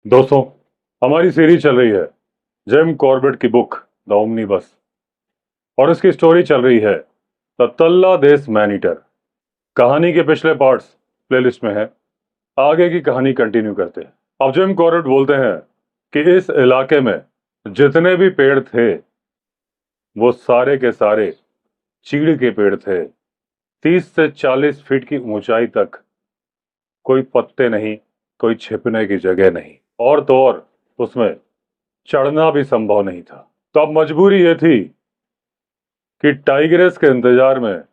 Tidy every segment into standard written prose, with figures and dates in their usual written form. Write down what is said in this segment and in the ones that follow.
दोस्तों, हमारी सीरीज चल रही है जिम कॉर्बेट की बुक द ओमनीबस, और इसकी स्टोरी चल रही है द तल्ला देस मैन ईटर। कहानी के पिछले पार्ट्स प्लेलिस्ट में है। आगे की कहानी कंटिन्यू करते हैं। अब जिम कॉर्बेट बोलते हैं कि इस इलाके में जितने भी पेड़ थे वो सारे के सारे चीड़ के पेड़ थे। 30 से 40 फीट की ऊंचाई तक कोई पत्ते नहीं, कोई छिपने की जगह नहीं, और तो और उसमें चढ़ना भी संभव नहीं था। तो अब मजबूरी ये थी कि टाइग्रेस के इंतजार में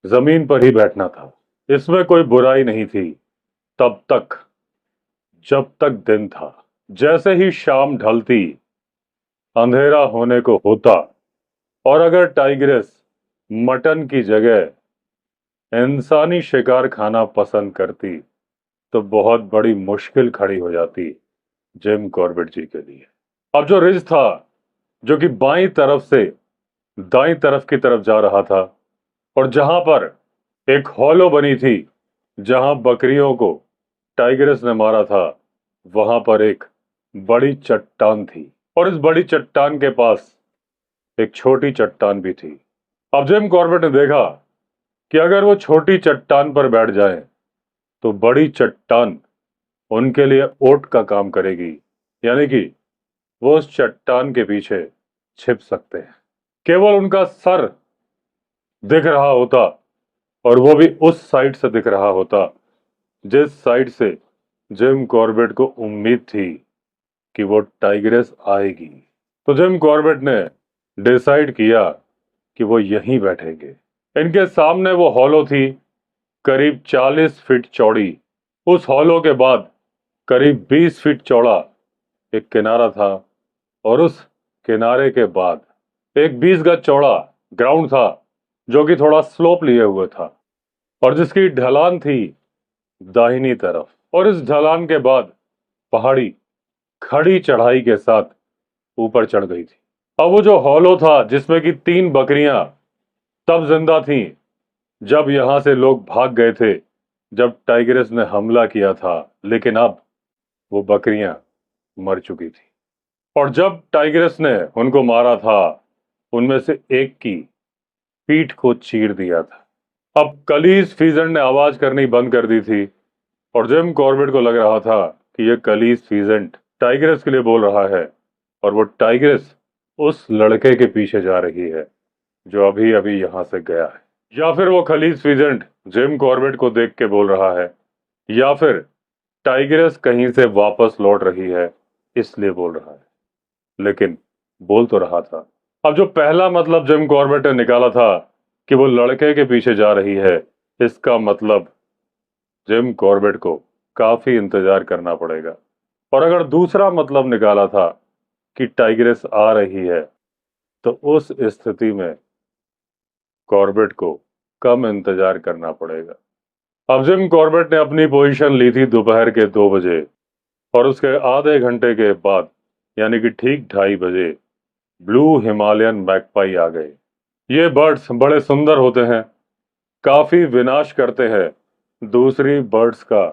जमीन पर ही बैठना था। इसमें कोई बुराई नहीं थी तब तक जब तक दिन था। जैसे ही शाम ढलती, अंधेरा होने को होता, और अगर टाइग्रेस मटन की जगह इंसानी शिकार खाना पसंद करती तो बहुत बड़ी मुश्किल खड़ी हो जाती जिम कॉर्बेट जी के लिए। अब जो रिज था, जो कि बाईं तरफ से दाईं तरफ की तरफ जा रहा था, और जहां पर एक हॉलो बनी थी जहां बकरियों को टाइग्रेस ने मारा था, वहां पर एक बड़ी चट्टान थी, और इस बड़ी चट्टान के पास एक छोटी चट्टान भी थी। अब जिम कॉर्बेट ने देखा कि अगर वो छोटी चट्टान पर बैठ जाए तो बड़ी चट्टान उनके लिए ओट का काम करेगी, यानी कि वो उस चट्टान के पीछे छिप सकते हैं। केवल उनका सर दिख रहा होता, और वो भी उस साइड से दिख रहा होता जिस साइड से जिम कॉर्बेट को उम्मीद थी कि वो टाइग्रेस आएगी। तो जिम कॉर्बेट ने डिसाइड किया कि वो यहीं बैठेंगे। इनके सामने वो हॉलो थी, करीब 40 फीट चौड़ी। उस हॉलो के बाद करीब 20 फीट चौड़ा एक किनारा था, और उस किनारे के बाद एक 20 गज चौड़ा ग्राउंड था जो कि थोड़ा स्लोप लिए हुए था, और जिसकी ढलान थी दाहिनी तरफ। और इस ढलान के बाद पहाड़ी खड़ी चढ़ाई के साथ ऊपर चढ़ गई थी। अब वो जो हॉलो था जिसमें कि 3 बकरियां तब जिंदा थीं जब यहां से लोग भाग गए थे, जब टाइग्रेस ने हमला किया था, लेकिन अब वो बकरियां मर चुकी थी। और जब टाइग्रेस ने उनको मारा था, उनमें से एक की पीठ को चीर दिया था। अब कलीस फीजेंट ने आवाज करनी बंद कर दी थी, और जिम कॉर्बेट को लग रहा था कि यह कलीस फीजेंट टाइग्रेस के लिए बोल रहा है, और वो टाइग्रेस उस लड़के के पीछे जा रही है जो अभी अभी यहां से गया है। या फिर वो खलीस फीजेंट जिम कॉर्बेट को देख के बोल रहा है, या फिर टाइग्रेस कहीं से वापस लौट रही है इसलिए बोल रहा है, लेकिन बोल तो रहा था। अब जो पहला मतलब जिम कॉर्बेट ने निकाला था कि वो लड़के के पीछे जा रही है, इसका मतलब जिम कॉर्बेट को काफी इंतजार करना पड़ेगा। और अगर दूसरा मतलब निकाला था कि टाइग्रेस आ रही है, तो उस स्थिति में कॉर्बेट को कम इंतजार करना पड़ेगा। अब जिम कॉर्बेट ने अपनी पोजीशन ली थी दोपहर के 2 बजे, और उसके आधे घंटे के बाद, यानी कि ठीक 2:30 बजे, ब्लू हिमालयन मैगपाई आ गए। ये बर्ड्स बड़े सुंदर होते हैं, काफी विनाश करते हैं दूसरी बर्ड्स का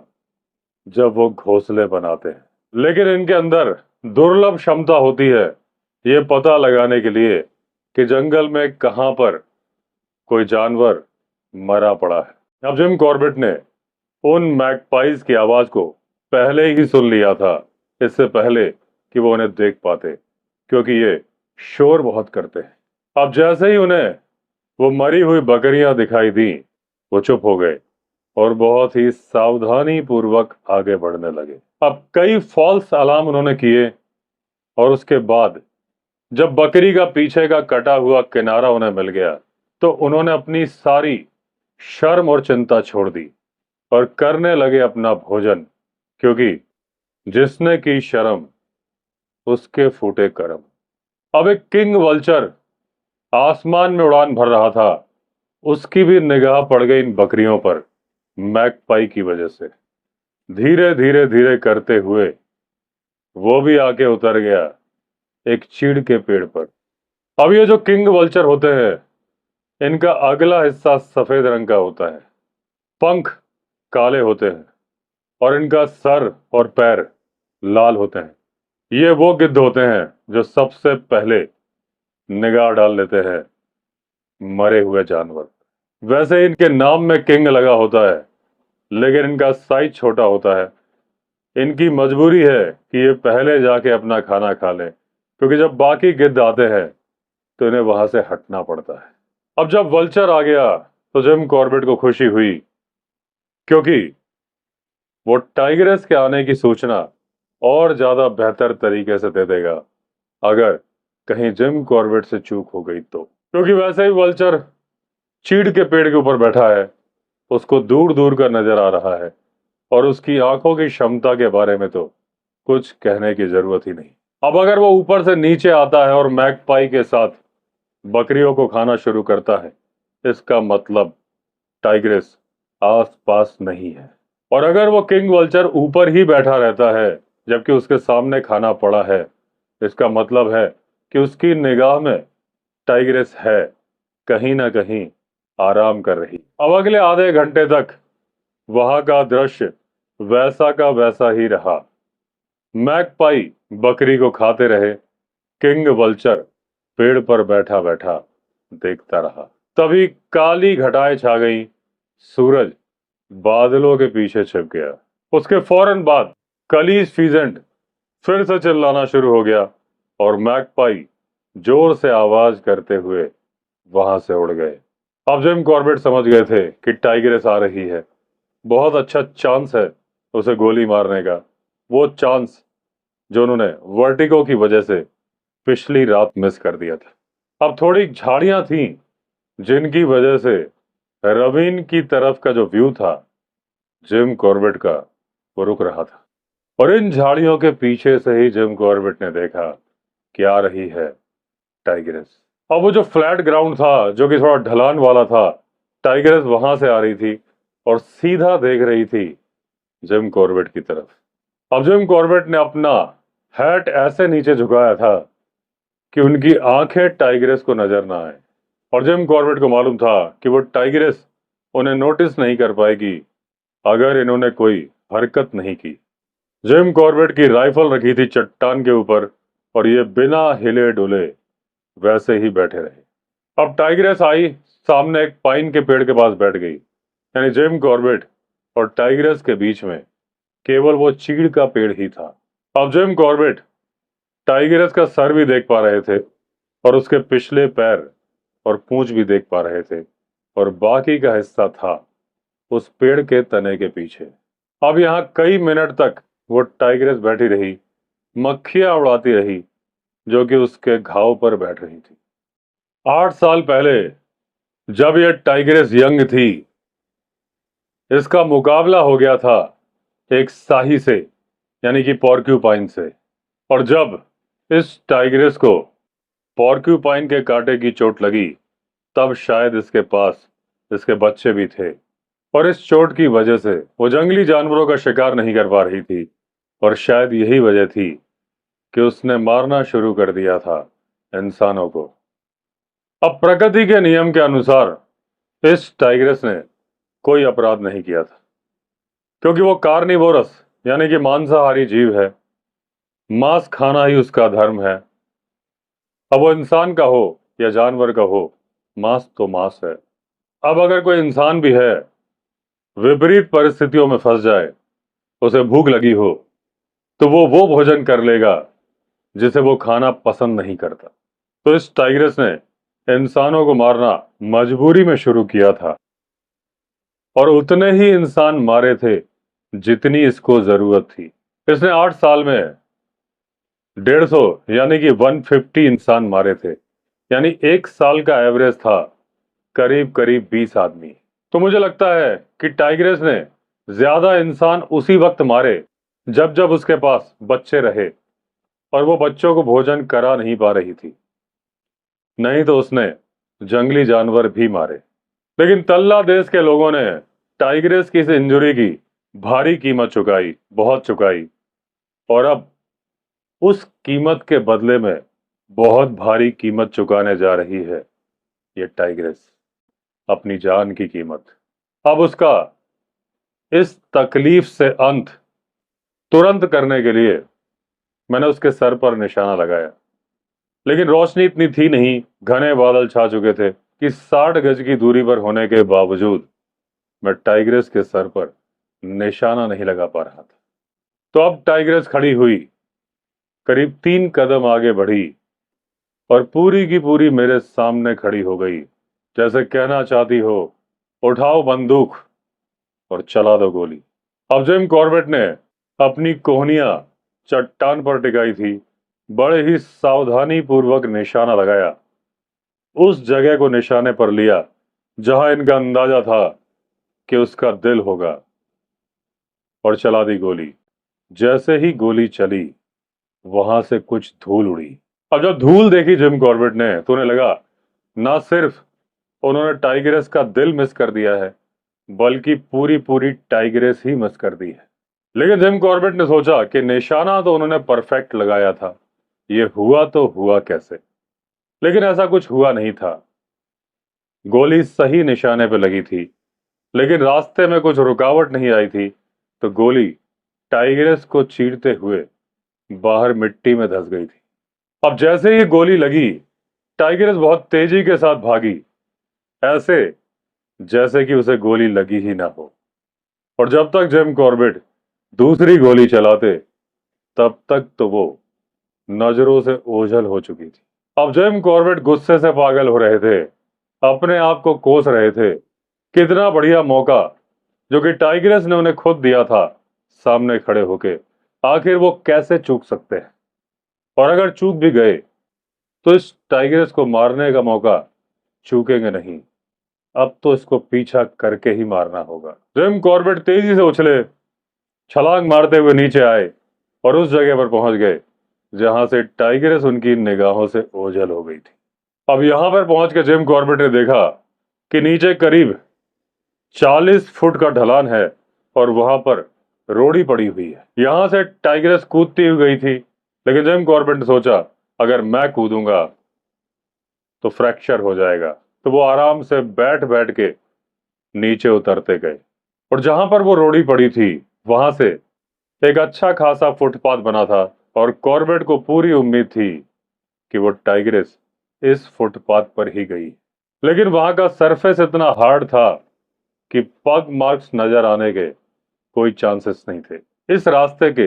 जब वो घोंसले बनाते हैं, लेकिन इनके अंदर दुर्लभ क्षमता होती है ये पता लगाने के लिए कि जंगल में कहां पर कोई जानवर मरा पड़ा है। अब जिम कॉर्बेट ने उन मैगपाइज की आवाज को पहले ही सुन लिया था, इससे पहले कि वो उन्हें देख पाते, क्योंकि ये शोर बहुत करते हैं। अब जैसे ही उन्हें वो मरी हुई बकरियां दिखाई दी, वो चुप हो गए और बहुत ही सावधानी पूर्वक आगे बढ़ने लगे। अब कई फॉल्स अलार्म उन्होंने किए, और उसके बाद जब बकरी का पीछे का कटा हुआ किनारा उन्हें मिल गया, तो उन्होंने अपनी सारी शर्म और चिंता छोड़ दी और करने लगे अपना भोजन, क्योंकि जिसने की शर्म उसके फूटे कर्म। अब एक किंग वल्चर आसमान में उड़ान भर रहा था, उसकी भी निगाह पड़ गई इन बकरियों पर मैगपाई की वजह से। धीरे धीरे धीरे करते हुए वो भी आके उतर गया एक चीड़ के पेड़ पर। अब ये जो किंग वल्चर होते हैं, इनका अगला हिस्सा सफेद रंग का होता है, पंख काले होते हैं, और इनका सर और पैर लाल होते हैं। ये वो गिद्ध होते हैं जो सबसे पहले निगाह डाल लेते हैं मरे हुए जानवर। वैसे इनके नाम में किंग लगा होता है, लेकिन इनका साइज छोटा होता है। इनकी मजबूरी है कि ये पहले जाके अपना खाना खा लें, क्योंकि जब बाकी गिद्ध आते हैं तो इन्हें वहां से हटना पड़ता है। अब जब वल्चर आ गया तो जिम कॉर्बेट को खुशी हुई, क्योंकि वो टाइग्रेस के आने की सूचना और ज्यादा बेहतर तरीके से दे देगा अगर कहीं जिम कॉर्बेट से चूक हो गई तो। क्योंकि वैसे ही वल्चर चीड़ के पेड़ के ऊपर बैठा है, उसको दूर दूर का नजर आ रहा है, और उसकी आंखों की क्षमता के बारे में तो कुछ कहने की जरूरत ही नहीं। अब अगर वो ऊपर से नीचे आता है और मैगपाई के साथ बकरियों को खाना शुरू करता है, इसका मतलब टाइग्रेस आस पास नहीं है। और अगर वो किंग वल्चर ऊपर ही बैठा रहता है जबकि उसके सामने खाना पड़ा है, इसका मतलब है कि उसकी निगाह में टाइग्रेस है, कहीं ना कहीं आराम कर रही। अब अगले आधे घंटे तक वहां का दृश्य वैसा का वैसा ही रहा। मैगपाई बकरी को खाते रहे, किंग वल्चर पेड़ पर बैठा बैठा देखता रहा। तभी काली घटाएं छा गई, सूरज बादलों के पीछे छिप गया। उसके फौरन बाद कलीज फीजेंट फिर से चिल्लाना शुरू हो गया और मैगपाई जोर से आवाज करते हुए वहां से उड़ गए। अब जिम कॉर्बेट समझ गए थे कि टाइग्रेस आ रही है। बहुत अच्छा चांस है उसे गोली मारने का, वो चांस जो उन्होंने वर्टिगो की वजह से पिछली रात मिस कर दिया था। अब थोड़ी झाड़ियां थीं जिनकी वजह से रवीन की तरफ का जो व्यू था जिम कॉर्बेट का, वो रुक रहा था। और इन झाड़ियों के पीछे से ही जिम कॉर्बेट ने देखा कि आ रही है टाइग्रेस। अब वो जो फ्लैट ग्राउंड था, जो कि थोड़ा ढलान वाला था, टाइग्रेस वहां से आ रही थी और सीधा देख रही थी जिम कॉर्बेट की तरफ। अब जिम कॉर्बेट ने अपना हैट ऐसे नीचे झुकाया था कि उनकी आंखें टाइग्रेस को नजर ना आए। और जिम कॉर्बेट को मालूम था कि वो टाइग्रेस उन्हें नोटिस नहीं कर पाएगी अगर इन्होंने कोई हरकत नहीं की। जिम कॉर्बेट की राइफल रखी थी चट्टान के ऊपर और ये बिना हिले डुले वैसे ही बैठे रहे। अब टाइग्रेस आई, सामने एक पाइन के पेड़ के पास बैठ गई। यानी जिम कॉर्बेट और टाइग्रेस के बीच में केवल वो चीड़ का पेड़ ही था। अब जिम कॉर्बेट टाइग्रेस का सर भी देख पा रहे थे और उसके पिछले पैर और पूंछ भी देख पा रहे थे, और बाकी का हिस्सा था उस पेड़ के तने के पीछे। अब यहां कई मिनट तक वो टाइग्रेस बैठी रही, मक्खियां उड़ाती रही जो कि उसके घाव पर बैठ रही थी। 8 साल पहले जब यह टाइग्रेस यंग थी, इसका मुकाबला हो गया था एक साही से, यानी कि पॉर्क्यूपाइन से। और जब इस टाइग्रेस को पॉर्क्यूपाइन के कांटे की चोट लगी, तब शायद इसके पास इसके बच्चे भी थे, और इस चोट की वजह से वो जंगली जानवरों का शिकार नहीं कर पा रही थी। और शायद यही वजह थी कि उसने मारना शुरू कर दिया था इंसानों को। अब प्रकृति के नियम के अनुसार इस टाइग्रेस ने कोई अपराध नहीं किया था, क्योंकि वो कार्निवोरस यानी कि मांसाहारी जीव है। मांस खाना ही उसका धर्म है। अब वो इंसान का हो या जानवर का हो, मांस तो मांस है। अब अगर कोई इंसान भी है, विपरीत परिस्थितियों में फंस जाए, उसे भूख लगी हो, तो वो भोजन कर लेगा जिसे वो खाना पसंद नहीं करता। तो इस टाइग्रेस ने इंसानों को मारना मजबूरी में शुरू किया था, और उतने ही इंसान मारे थे जितनी इसको जरूरत थी। इसने 8 साल में 150 यानी कि 150 इंसान मारे थे। यानी एक साल का एवरेज था करीब करीब 20 आदमी। तो मुझे लगता है कि टाइग्रेस ने ज्यादा इंसान उसी वक्त मारे जब जब उसके पास बच्चे रहे और वो बच्चों को भोजन करा नहीं पा रही थी। नहीं तो उसने जंगली जानवर भी मारे। लेकिन तल्ला देश के लोगों ने टाइग्रेस की इस इंजरी की भारी कीमत चुकाई, बहुत चुकाई। और अब उस कीमत के बदले में बहुत भारी कीमत चुकाने जा रही है ये टाइग्रेस, अपनी जान की कीमत। अब उसका इस तकलीफ से अंत तुरंत करने के लिए मैंने उसके सर पर निशाना लगाया, लेकिन रोशनी इतनी थी नहीं, घने बादल छा चुके थे कि 60 गज की दूरी पर होने के बावजूद मैं टाइग्रेस के सर पर निशाना नहीं लगा पा रहा था। तो अब टाइग्रेस खड़ी हुई, करीब 3 कदम आगे बढ़ी और पूरी की पूरी मेरे सामने खड़ी हो गई, जैसे कहना चाहती हो, उठाओ बंदूक और चला दो गोली। अब जिम कॉर्बेट ने अपनी कोहनियां चट्टान पर टिकाई थी, बड़े ही सावधानी पूर्वक निशाना लगाया, उस जगह को निशाने पर लिया जहां इनका अंदाजा था कि उसका दिल होगा, और चला दी गोली। जैसे ही गोली चली, वहां से कुछ धूल उड़ी। अब जब धूल देखी जिम कॉर्बेट ने तो उन्हें लगा, ना सिर्फ उन्होंने टाइग्रेस का दिल मिस कर दिया है, बल्कि पूरी पूरी टाइग्रेस ही मिस कर दी है। लेकिन जिम कॉर्बेट ने सोचा कि निशाना तो उन्होंने परफेक्ट लगाया था, ये हुआ तो हुआ कैसे। लेकिन ऐसा कुछ हुआ नहीं था। गोली सही निशाने पे लगी थी, लेकिन रास्ते में कुछ रुकावट नहीं आई थी, तो गोली टाइग्रेस को चीरते हुए बाहर मिट्टी में धंस गई थी। अब जैसे ही गोली लगी, टाइग्रेस बहुत तेजी के साथ भागी, ऐसे जैसे कि उसे गोली लगी ही ना हो। और जब तक जिम कॉर्बेट दूसरी गोली चलाते, तब तक तो वो नजरों से ओझल हो चुकी थी। अब जिम कॉर्बेट गुस्से से पागल हो रहे थे, अपने आप को कोस रहे थे। कितना बढ़िया मौका जो कि टाइग्रेस ने उन्हें खुद दिया था, सामने खड़े होके आखिर वो कैसे चूक सकते हैं। और अगर चूक भी गए तो इस टाइग्रेस को मारने का मौका चूकेंगे नहीं। अब तो इसको पीछा करके ही मारना होगा। जिम कॉर्बेट तेजी से उछले, छलांग मारते हुए नीचे आए और उस जगह पर पहुंच गए जहां से टाइग्रेस उनकी निगाहों से ओझल हो गई थी। अब यहां पर पहुंच के जिम कॉर्बेट ने देखा कि नीचे करीब 40 फुट का ढलान है और वहां पर रोड़ी पड़ी हुई है। यहां से टाइग्रेस कूदती हुई गई थी, लेकिन जिम कॉर्बेट ने सोचा, अगर मैं कूदूंगा तो फ्रैक्चर हो जाएगा। तो वो आराम से बैठ बैठ के नीचे उतरते गए, और जहां पर वो रोड़ी पड़ी थी वहां से एक अच्छा खासा फुटपाथ बना था, और कॉर्बेट को पूरी उम्मीद थी कि वो टाइग्रेस इस फुटपाथ पर ही गई। लेकिन वहां का सरफेस इतना हार्ड था कि पग मार्क्स नजर आने के कोई चांसेस नहीं थे। इस रास्ते के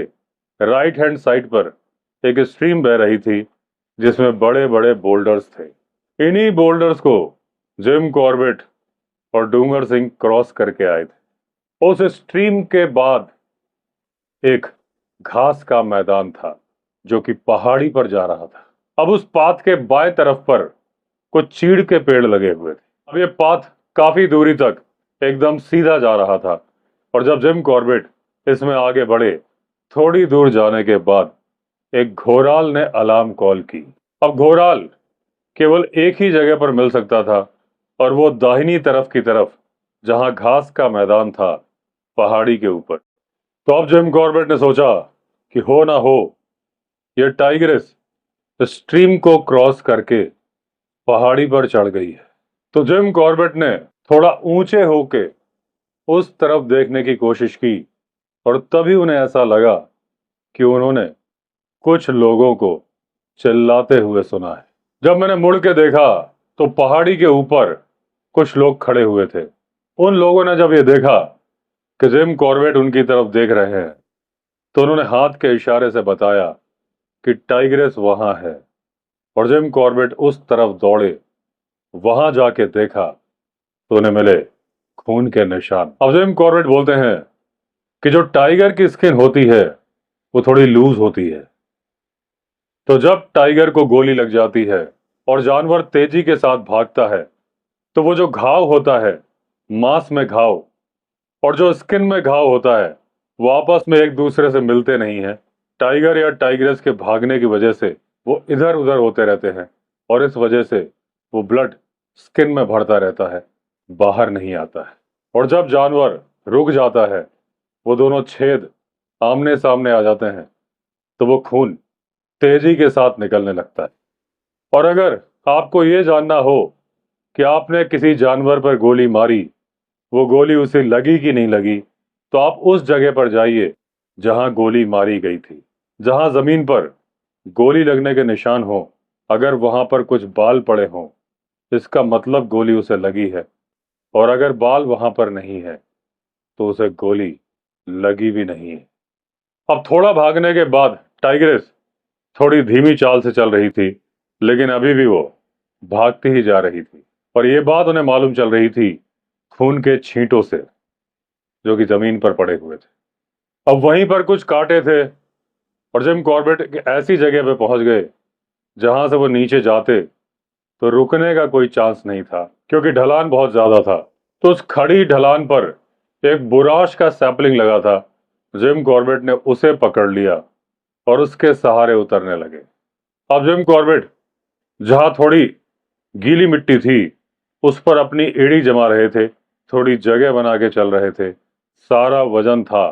राइट हैंड साइड पर एक स्ट्रीम बह रही थी जिसमें बड़े बड़े बोल्डर्स थे। इन्हीं बोल्डर्स को जिम कॉर्बेट और डूंगर सिंह क्रॉस करके आए थे। उस स्ट्रीम के बाद एक घास का मैदान था जो कि पहाड़ी पर जा रहा था। अब उस पाथ के बाएं तरफ पर कुछ चीड़ के पेड़ लगे हुए थे। अब ये पाथ काफी दूरी तक एकदम सीधा जा रहा था, और जब जिम कॉर्बेट इसमें आगे बढ़े, थोड़ी दूर जाने के बाद एक घोराल ने अलार्म कॉल की। अब घोराल केवल एक ही जगह पर मिल सकता था, और वो दाहिनी तरफ की तरफ जहां घास का मैदान था, पहाड़ी के ऊपर। तो अब जिम कॉर्बेट ने सोचा कि हो ना हो ये टाइग्रेस स्ट्रीम को क्रॉस करके पहाड़ी पर चढ़ गई है। तो जिम कॉर्बेट ने थोड़ा ऊंचे होके उस तरफ देखने की कोशिश की, और तभी उन्हें ऐसा लगा कि उन्होंने कुछ लोगों को चिल्लाते हुए सुना है। जब मैंने मुड़ के देखा तो पहाड़ी के ऊपर कुछ लोग खड़े हुए थे। उन लोगों ने जब ये देखा कि जिम कॉर्बेट उनकी तरफ देख रहे हैं, तो उन्होंने हाथ के इशारे से बताया कि टाइग्रेस वहां है। और जिम कॉर्बेट उस तरफ दौड़े, वहां जाके देखा तो उन्हें मिले खून के निशान। अब जिम कॉर्बेट बोलते हैं कि जो टाइगर की स्किन होती है वो थोड़ी लूज होती है, तो जब टाइगर को गोली लग जाती है और जानवर तेजी के साथ भागता है, तो वो जो घाव होता है, मांस में घाव और जो स्किन में घाव होता है, वो आपस में एक दूसरे से मिलते नहीं है। टाइगर या टाइग्रेस के भागने की वजह से वो इधर उधर होते रहते हैं, और इस वजह से वो ब्लड स्किन में भरता रहता है, बाहर नहीं आता है। और जब जानवर रुक जाता है, वो दोनों छेद आमने सामने आ जाते हैं, तो वो खून तेजी के साथ निकलने लगता है। और अगर आपको ये जानना हो कि आपने किसी जानवर पर गोली मारी, वो गोली उसे लगी कि नहीं लगी, तो आप उस जगह पर जाइए जहां गोली मारी गई थी। जहां जमीन पर गोली लगने के निशान हो, अगर वहां पर कुछ बाल पड़े हों, इसका मतलब गोली उसे लगी है। और अगर बाल वहां पर नहीं है तो उसे गोली लगी भी नहीं है। अब थोड़ा भागने के बाद टाइग्रेस थोड़ी धीमी चाल से चल रही थी, लेकिन अभी भी वो भागती ही जा रही थी। और ये बात उन्हें मालूम चल रही थी खून के छींटों से जो कि जमीन पर पड़े हुए थे। अब वहीं पर कुछ कांटे थे और जिम कॉर्बेट एक ऐसी जगह पे पहुंच गए जहां से वो नीचे जाते तो रुकने का कोई चांस नहीं था, क्योंकि ढलान बहुत ज्यादा था। तो उस खड़ी ढलान पर एक बुराश का सैपलिंग लगा था। जिम कॉर्बेट ने उसे पकड़ लिया और उसके सहारे उतरने लगे। अब जिम कॉर्बेट जहां थोड़ी गीली मिट्टी थी उस पर अपनी एड़ी जमा रहे थे, थोड़ी जगह बना के चल रहे थे। सारा वजन था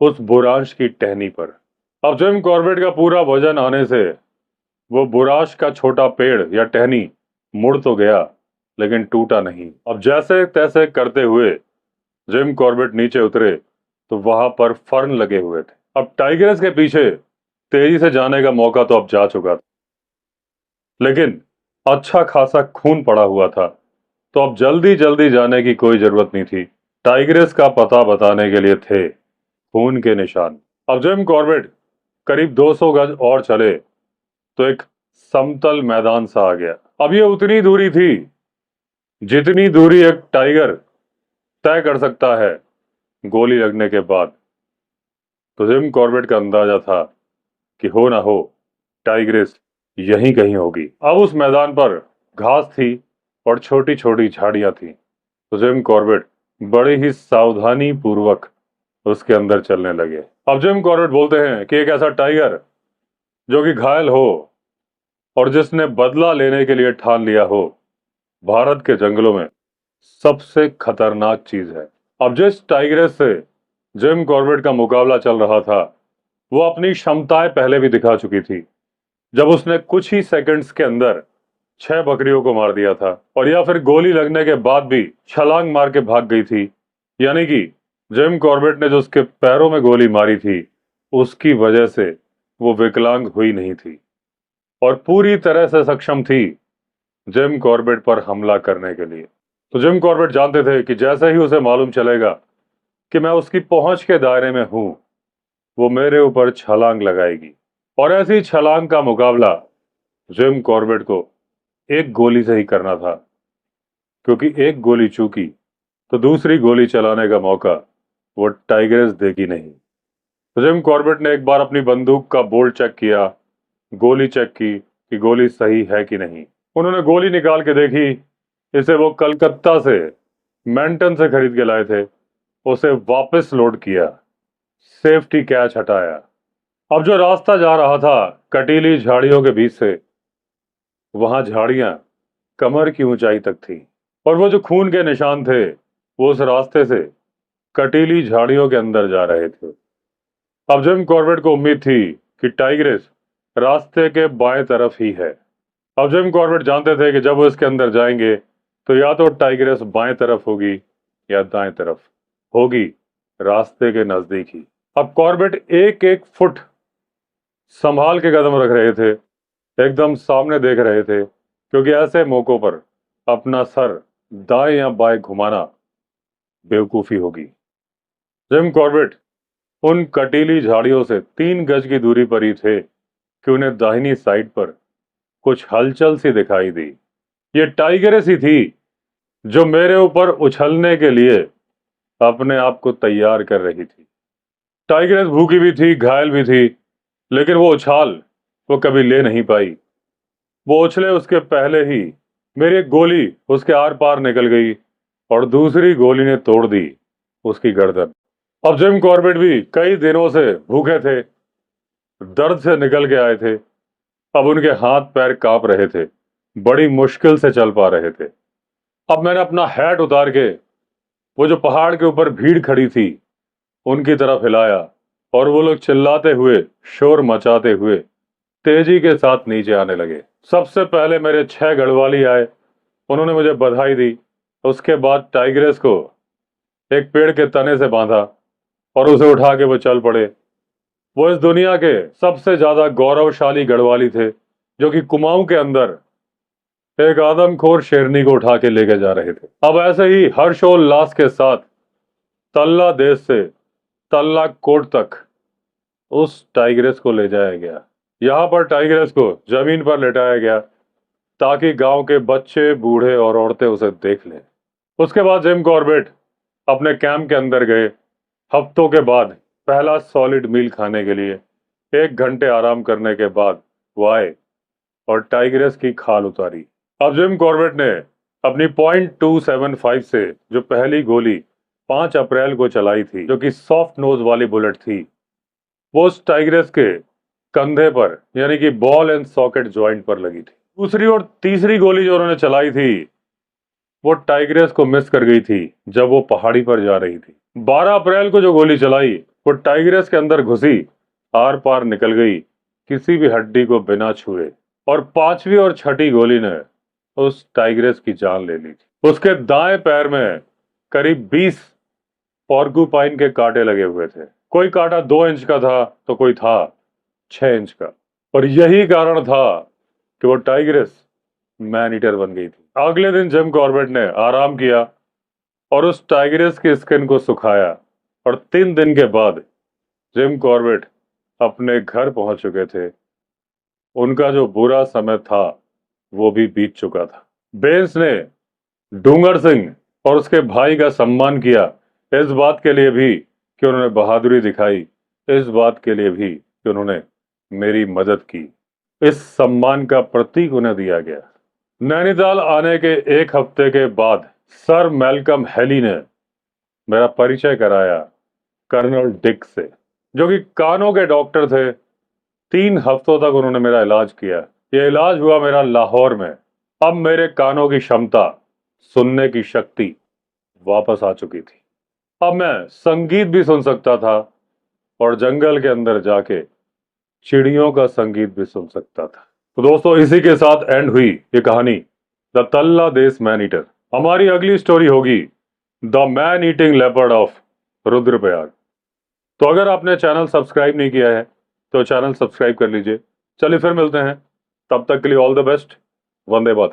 उस बुराश की टहनी पर। अब जिम कॉर्बेट का पूरा वजन आने से वो बुराश का छोटा पेड़ या टहनी मुड़ तो गया, लेकिन टूटा नहीं। अब जैसे तैसे करते हुए जिम कॉर्बेट नीचे उतरे तो वहां पर फर्न लगे हुए थे। अब टाइगर्स के पीछे तेजी से जाने का मौका तो अब जा चुका था, लेकिन अच्छा खासा खून पड़ा हुआ था, तो अब जल्दी जल्दी जाने की कोई जरूरत नहीं थी। टाइग्रेस का पता बताने के लिए थे खून के निशान। अब जिम कॉर्बेट करीब 200 गज और चले तो एक समतल मैदान सा आ गया। अब ये उतनी दूरी थी जितनी दूरी एक टाइगर तय कर सकता है गोली लगने के बाद। तो जिम कॉर्बेट का अंदाजा था कि हो ना हो टाइग्रेस यहीं कहीं होगी। अब उस मैदान पर घास थी और छोटी छोटी झाड़ियां थी। तो जिम कॉर्बेट बड़े ही सावधानी पूर्वक उसके अंदर चलने लगे। अब जिम कॉर्बेट बोलते हैं कि एक ऐसा टाइगर जो कि घायल हो और जिसने बदला लेने के लिए ठान लिया हो, भारत के जंगलों में सबसे खतरनाक चीज है। अब जिस टाइग्रेस से जिम कॉर्बेट का मुकाबला चल रहा था, वो अपनी क्षमताएं पहले भी दिखा चुकी थी, जब उसने कुछ ही सेकंड्स के अंदर 6 बकरियों को मार दिया था। और या फिर गोली लगने के बाद भी छलांग मार के भाग गई थी। यानी कि जिम कॉर्बेट ने जो उसके पैरों में गोली मारी थी, उसकी वजह से वो विकलांग हुई नहीं थी और पूरी तरह से सक्षम थी जिम कॉर्बेट पर हमला करने के लिए। तो जिम कॉर्बेट जानते थे कि जैसे ही उसे मालूम चलेगा कि मैं उसकी पहुंच के दायरे में हूं, वो मेरे ऊपर छलांग लगाएगी। और ऐसी छलांग का मुकाबला जिम कॉर्बेट को एक गोली से ही करना था, क्योंकि एक गोली चूकी तो दूसरी गोली चलाने का मौका वो टाइग्रेस देगी नहीं। तो जिम कॉर्बेट ने एक बार अपनी बंदूक का बोल्ट चेक किया, गोली चेक की कि गोली सही है कि नहीं। उन्होंने गोली निकाल के देखी। इसे वो कलकत्ता से मेंटन से खरीद के लाए थे। उसे वापस लोड किया, सेफ्टी कैच हटाया। अब जो रास्ता जा रहा था कटीली झाड़ियों के बीच से, वहां झाड़ियां कमर की ऊंचाई तक थी और वो जो खून के निशान थे वो उस रास्ते से कटीली झाड़ियों के अंदर जा रहे थे। अब जिम कॉर्बेट को उम्मीद थी कि टाइग्रेस रास्ते के बाएं तरफ ही है। अब जिम कॉर्बेट जानते थे कि जब वो इसके अंदर जाएंगे तो या तो टाइग्रेस बाएं तरफ होगी या दाएं तरफ होगी, रास्ते के नजदीक ही। अब कॉर्बेट एक एक फुट संभाल के कदम रख रहे थे, एकदम सामने देख रहे थे, क्योंकि ऐसे मौकों पर अपना सर दाएं या बाएं घुमाना बेवकूफी होगी। जिम कॉर्बेट उन कटीली झाड़ियों से 3 गज की दूरी पर ही थे कि उन्हें दाहिनी साइड पर कुछ हलचल सी दिखाई दी। ये टाइगरेस ही थी जो मेरे ऊपर उछलने के लिए अपने आप को तैयार कर रही थी। टाइगरेस भूखी भी थी, घायल भी थी, लेकिन वो उछाल वो कभी ले नहीं पाई। वो उछले उसके पहले ही मेरी एक गोली उसके आर पार निकल गई और दूसरी गोली ने तोड़ दी उसकी गर्दन। अब जिम कॉर्बेट भी कई दिनों से भूखे थे, दर्द से निकल के आए थे। अब उनके हाथ पैर कांप रहे थे, बड़ी मुश्किल से चल पा रहे थे। अब मैंने अपना हैट उतार के वो जो पहाड़ के ऊपर भीड़ खड़ी थी उनकी तरफ हिलाया और वो लोग चिल्लाते हुए, शोर मचाते हुए तेजी के साथ नीचे आने लगे। सबसे पहले मेरे 6 गढ़वाली आए, उन्होंने मुझे बधाई दी। उसके बाद टाइग्रेस को एक पेड़ के तने से बांधा और उसे उठा के वो चल पड़े। वो इस दुनिया के सबसे ज्यादा गौरवशाली गढ़वाली थे, जो कि कुमाऊं के अंदर एक आदमखोर शेरनी को उठा के लेके जा रहे थे। अब ऐसे ही हर्षोल्लास के साथ तल्ला देश से तल्ला कोट तक उस टाइग्रेस को ले जाया गया। यहाँ पर टाइग्रेस को जमीन पर लेटाया गया ताकि गांव के बच्चे, बूढ़े और औरतें उसे देख लें। उसके बाद जिम कॉर्बेट अपने कैंप के अंदर गए। हफ्तों के बाद पहला सॉलिड मील खाने के लिए 1 घंटे आराम करने के बाद वो आए और टाइग्रेस की खाल उतारी। अब जिम कॉर्बेट ने अपनी .275 से जो पहली गोली 5 अप्रैल को चलाई थी, जो कि सॉफ्ट नोज वाली बुलेट थी, वो उस टाइग्रेस के कंधे पर यानी कि बॉल एंड सॉकेट ज्वाइंट पर लगी थी। दूसरी और तीसरी गोली जो उन्होंने चलाई थी वो टाइग्रेस को मिस कर गई थी जब वो पहाड़ी पर जा रही थी। 12 अप्रैल को जो गोली चलाई वो टाइग्रेस के अंदर घुसी, आर पार निकल गई, किसी भी हड्डी को बिना छुए, और पांचवी और छठी गोली ने उस टाइग्रेस की जान ले ली थी। उसके दाएं पैर में करीब 20 पॉर्क्यूपाइन के कांटे लगे हुए थे। कोई कांटा 2 इंच का था तो कोई था 6 इंच का, और यही कारण था कि वो टाइग्रेस मैन ईटर बन गई थी। अगले दिन जिम कॉर्बेट ने आराम किया और उस टाइग्रेस की स्किन को सुखाया, और 3 दिन के बाद जिम कॉर्बेट अपने घर पहुंच चुके थे। उनका जो बुरा समय था वो भी बीत चुका था। बेंस ने डूंगर सिंह और उसके भाई का सम्मान किया, इस बात के लिए भी कि उन्होंने बहादुरी दिखाई, इस बात के लिए भी कि उन्होंने मेरी मदद की। इस सम्मान का प्रतीक उन्हें दिया गया। नैनीताल आने के 1 हफ्ते के बाद सर मैल्कम हेली ने मेरा परिचय कराया कर्नल डिक से, जो कि कानों के डॉक्टर थे। 3 हफ्तों तक उन्होंने मेरा इलाज किया। यह इलाज हुआ मेरा लाहौर में। अब मेरे कानों की क्षमता, सुनने की शक्ति वापस आ चुकी थी। अब मैं संगीत भी सुन सकता था और जंगल के अंदर जाके चिड़ियों का संगीत भी सुन सकता था। तो दोस्तों, इसी के साथ एंड हुई ये कहानी द तल्ला देश मैन ईटर। हमारी अगली स्टोरी होगी the man eating leopard of Rudraprayag. तो अगर आपने चैनल सब्सक्राइब नहीं किया है तो चैनल सब्सक्राइब कर लीजिए। चलिए फिर मिलते हैं, तब तक के लिए all the best. Vande Mataram.